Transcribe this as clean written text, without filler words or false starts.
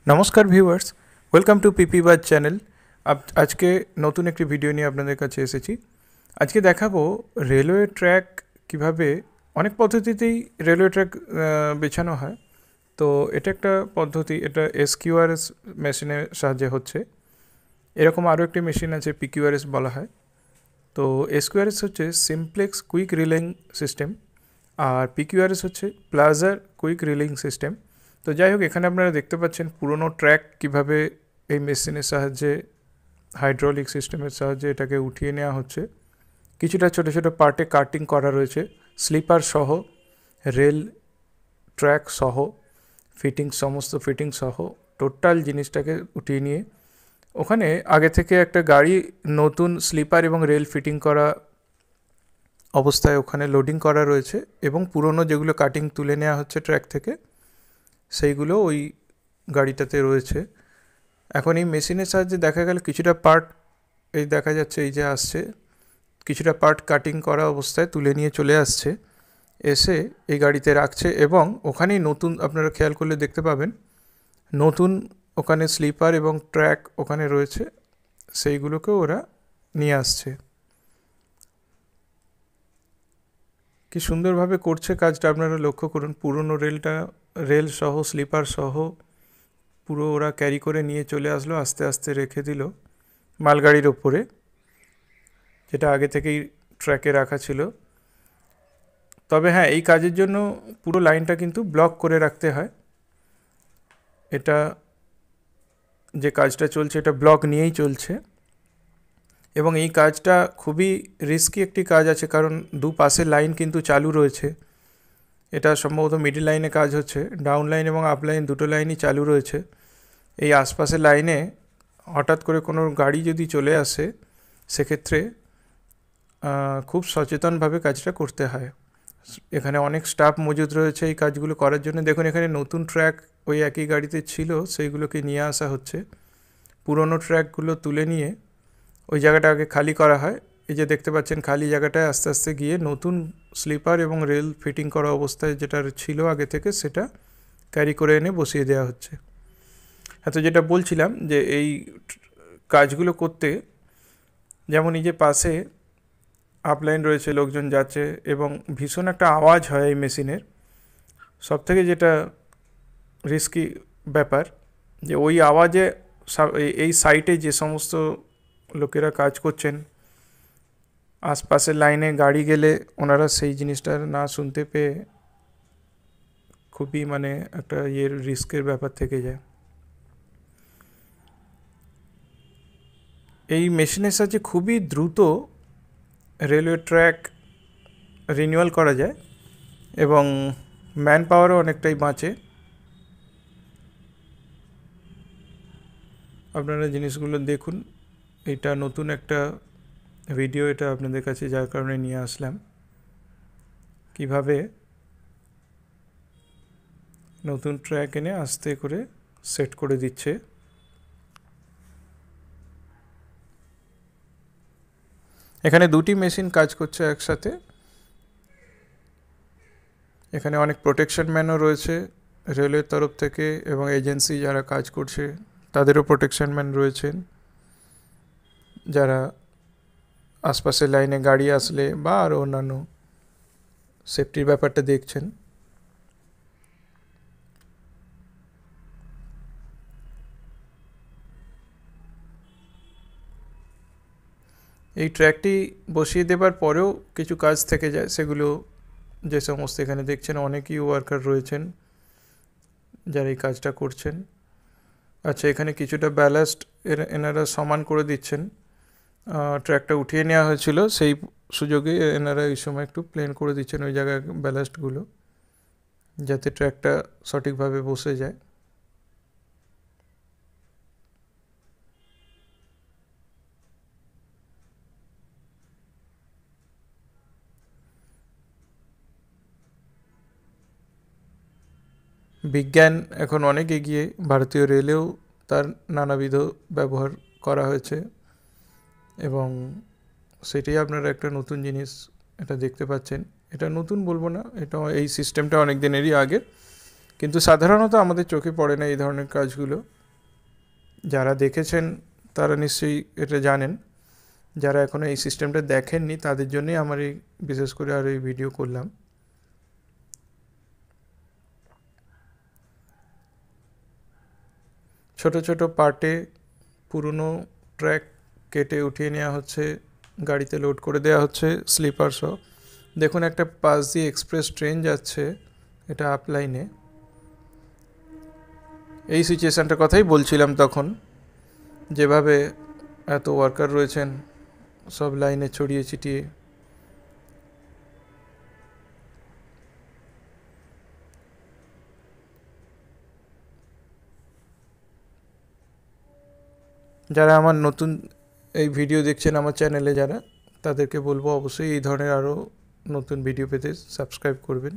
নমস্কার viewers, welcome to পিপি বাজ channel. আজকে নতুন একটি ভিডিও নিয়ে আপনাদের কাছে এসেছি। আজকে দেখাবো রেলওয়ে ট্র্যাক কিভাবে অনেক পদ্ধতিতেই রেলওয়ে ট্র্যাক বেছানো হয়। তো এটা একটা পদ্ধতি, এটা এসকিউআরএস মেশিনের সাহায্যে হচ্ছে। এরকম আরও একটি মেশিন আছে, পিকিউআরএস বলা হয়। তো এসকিউআরএস হচ্ছে সিমপ্লেক্স কুইক রিলিং সিস্টেম, আর পিকিউআরএস হচ্ছে প্লাজার কুইক রিলিং সিস্টেম। তো যাই হোক, এখানে আপনারা দেখতে পাচ্ছেন পুরনো ট্র্যাক কিভাবে এই মেশিনের সাহায্যে, হাইড্রোলিক সিস্টেমের সাহায্যে এটাকে উঠিয়ে নেওয়া হচ্ছে। কিছুটা ছোটো ছোটো পার্টে কাটিং করা রয়েছে, স্লিপার সহ, রেল ট্র্যাক সহ, সমস্ত ফিটিং সহ টোটাল জিনিসটাকে উঠিয়ে নিয়ে ওখানে আগে থেকে একটা গাড়ি নতুন স্লিপার এবং রেল ফিটিং করা অবস্থায় ওখানে লোডিং করা রয়েছে, এবং পুরনো যেগুলো কাটিং তুলে নেওয়া হচ্ছে ট্র্যাক থেকে সেইগুলো ওই গাড়িটাতে রয়েছে। এখন এই মেশিনের সাহায্যে দেখা গেল কিছুটা পার্ট, এই দেখা যাচ্ছে এই যে আসছে, কিছুটা পার্ট কাটিং করা অবস্থায় তুলে নিয়ে চলে আসছে, এসে এই গাড়িতে রাখছে, এবং ওখানেই নতুন, আপনারা খেয়াল করলে দেখতে পাবেন নতুন ওখানে স্লিপার এবং ট্র্যাক ওখানে রয়েছে, সেইগুলোকেও ওরা নিয়ে আসছে। কি সুন্দরভাবে করছে কাজটা আপনারা লক্ষ্য করুন। পুরনো রেল সহ, স্লিপার সহ পুরো ওরা ক্যারি করে নিয়ে চলে আসলো, আস্তে আস্তে রেখে দিল মালগাড়ির ওপরে, যেটা আগে থেকেই ট্র্যাকে রাখা ছিল। তবে হ্যাঁ, এই কাজের জন্য পুরো লাইনটা কিন্তু ব্লক করে রাখতে হয়। এটা যে কাজটা চলছে এটা ব্লক নিয়েই চলছে, এবং এই কাজটা খুবই রিস্কি একটি কাজ আছে, কারণ দুপাশে লাইন কিন্তু চালু রয়েছে। এটা সম্ভবত মিডল লাইনে কাজ হচ্ছে, ডাউন লাইন এবং আপ লাইন দুটো লাইনই চালু রয়েছে। এই আশপাশের লাইনে হঠাৎ করে কোনো গাড়ি যদি চলে আসে, সেক্ষেত্রে খুব সচেতনভাবে কাজটা করতে হয়। এখানে অনেক স্টাফ মজুদ রয়েছে এই কাজগুলো করার জন্য। দেখুন, এখানে নতুন ট্র্যাক ওই একই গাড়িতে ছিল, সেইগুলোকে নিয়ে আসা হচ্ছে। পুরনো ট্র্যাকগুলো তুলে নিয়ে ওই জায়গাটা আগে খালি করা হয়। এই যে দেখতে পাচ্ছেন খালি জায়গাটায় আস্তে আস্তে গিয়ে নতুন স্লিপার এবং রেল ফিটিং করা অবস্থায় যেটা ছিল আগে থেকে, সেটা ক্যারি করে এনে বসিয়ে দেওয়া হচ্ছে। হ্যাঁ, তো যেটা বলছিলাম যে এই কাজগুলো করতে, যেমন এই যে পাশে আপলাইন রয়েছে, লোকজন যাচ্ছে, এবং ভীষণ একটা আওয়াজ হয় এই মেশিনের। সবথেকে যেটা রিস্কি ব্যাপার, যে ওই আওয়াজে এই সাইটে যে সমস্ত লোকেরা কাজ করছেন, আশপাশের লাইনে গাড়ি গেলে ওনারা সেই জিনিসটা না শুনতে পেয়ে খুবই একটা রিস্কের ব্যাপার থেকে যায়। এই মেশিনের সাহায্যে খুবই দ্রুত রেলওয়ে ট্র্যাক রিনিউয়াল করা যায়, এবং ম্যান পাওয়ারও অনেকটাই বাঁচে। আপনারা জিনিসগুলো দেখুন, এটা নতুন একটা ভিডিও, এটা আপনাদের কাছে যার কারণে নিয়ে আসলাম, কিভাবে নতুন ট্র্যাক এনে আস্তে করে সেট করে দিচ্ছে। এখানে দুটি মেশিন কাজ করছে একসাথে। এখানে অনেক প্রোটেকশন ম্যানও রয়েছে রেলওয়ের তরফ থেকে, এবং এজেন্সি যারা কাজ করছে তাদেরও প্রোটেকশন ম্যান রয়েছেন, যারা আশপাশের লাইনে গাড়ি আসলে বা আরও অন্যান্য সেফটির ব্যাপারটা দেখছেন। এই ট্র্যাকটি বসিয়ে দেবার পরেও কিছু কাজ থেকে যায়, সেগুলো যে সমস্ত এখানে দেখছেন, অনেকই ওয়ার্কার রয়েছেন যারা এই কাজটা করছেন। আচ্ছা, এখানে কিছুটা ব্যালাস্ট এনারা সমান করে দিচ্ছেন। ট্র্যাকটা উঠিয়ে নেওয়া হয়েছিল, সেই সুযোগে এনারা এই সময় একটু প্লেন করে দিচ্ছেন ওই জায়গায় ব্যালাস্টগুলো, যাতে ট্র্যাকটা সঠিকভাবে বসে যায়। বিজ্ঞান এখন অনেক এগিয়ে, ভারতীয় রেলেও তার নানাবিধ ব্যবহার করা হয়েছে, এবং সেটাই আপনারা একটা নতুন জিনিস এটা দেখতে পাচ্ছেন। এটা নতুন বলবো না, এটা এই সিস্টেমটা অনেক দিনেরই আগের, কিন্তু সাধারণত আমাদের চোখে পড়ে না এই ধরনের কাজগুলো। যারা দেখেছেন তারা নিশ্চয়ই এটা জানেন, যারা এখনও এই সিস্টেমটা দেখেননি তাদের জন্যই আমার এই বিশেষ করে আর এই ভিডিও করলাম। ছোট ছোট পার্টে পুরনো ট্র্যাক কেটে উঠিয়ে নেওয়া হচ্ছে, গাড়িতে লোড করে দেওয়া হচ্ছে স্লিপার সহ। দেখুন একটা পাশ দিয়ে এক্সপ্রেস ট্রেন যাচ্ছে, এটা আপ লাইনে। এই সিচুয়েশানটার কথাই বলছিলাম তখন, যেভাবে এত ওয়ার্কার রয়েছেন সব লাইনে ছড়িয়ে ছিটিয়ে। যারা আমার নতুন এই ভিডিও দেখছেন আমার চ্যানেলে যারা, তাদেরকে বলবো অবশ্যই এই ধরনের আরও নতুন ভিডিও পেতে সাবস্ক্রাইব করবেন।